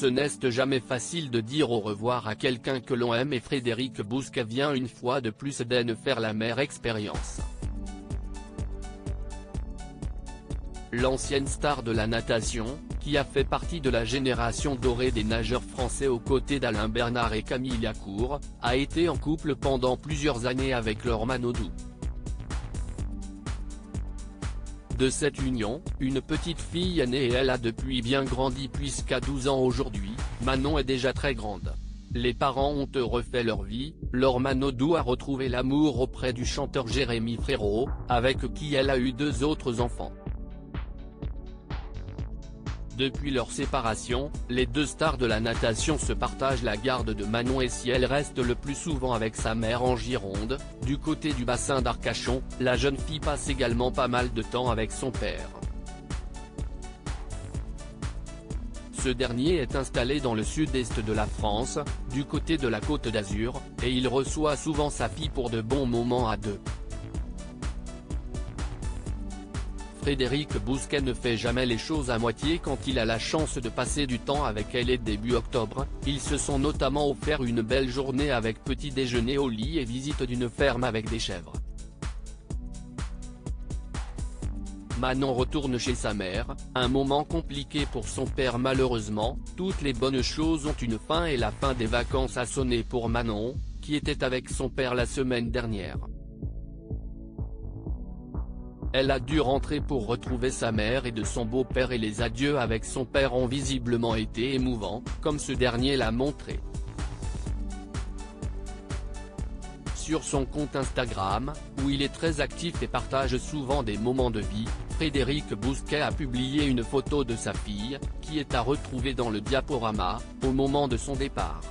Ce n'est jamais facile de dire au revoir à quelqu'un que l'on aime et Frédéric Bousquet vient une fois de plus d'en faire l'amère expérience. L'ancienne star de la natation, qui a fait partie de la génération dorée des nageurs français aux côtés d'Alain Bernard et Camille Lacour, a été en couple pendant plusieurs années avec Laure Manodou. De cette union, une petite fille est née et elle a depuis bien grandi puisqu'à 12 ans aujourd'hui, Manon est déjà très grande. Les parents ont refait leur vie, Laure Manodou a retrouvé l'amour auprès du chanteur Jérémy Frérot, avec qui elle a eu 2 autres enfants. Depuis leur séparation, les 2 stars de la natation se partagent la garde de Manon et si elle reste le plus souvent avec sa mère en Gironde, du côté du bassin d'Arcachon, la jeune fille passe également pas mal de temps avec son père. Ce dernier est installé dans le sud-est de la France, du côté de la Côte d'Azur, et il reçoit souvent sa fille pour de bons moments à 2. Frédéric Bousquet ne fait jamais les choses à moitié quand il a la chance de passer du temps avec elle et début octobre, ils se sont notamment offert une belle journée avec petit déjeuner au lit et visite d'une ferme avec des chèvres. Manon retourne chez sa mère, un moment compliqué pour son père malheureusement, toutes les bonnes choses ont une fin et la fin des vacances a sonné pour Manon, qui était avec son père la semaine dernière. Elle a dû rentrer pour retrouver sa mère et de son beau-père et les adieux avec son père ont visiblement été émouvants, comme ce dernier l'a montré. Sur son compte Instagram, où il est très actif et partage souvent des moments de vie, Frédéric Bousquet a publié une photo de sa fille, qui est à retrouver dans le diaporama, au moment de son départ.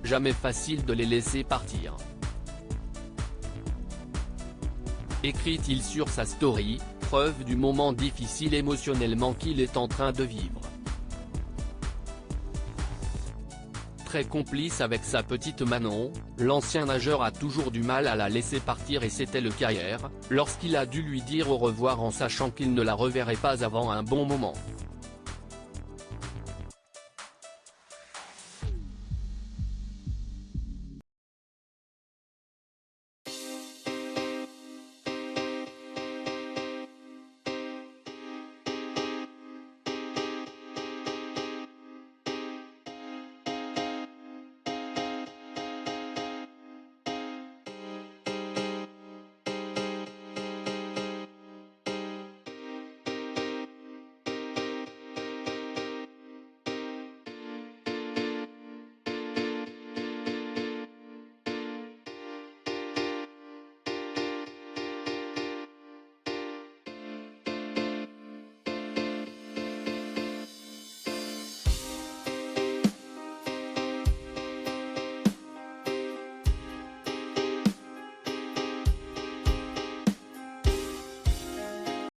Jamais facile de les laisser partir. Écrit-il sur sa story, preuve du moment difficile émotionnellement qu'il est en train de vivre. Très complice avec sa petite Manon, l'ancien nageur a toujours du mal à la laisser partir et c'était le cas hier, lorsqu'il a dû lui dire au revoir en sachant qu'il ne la reverrait pas avant un bon moment.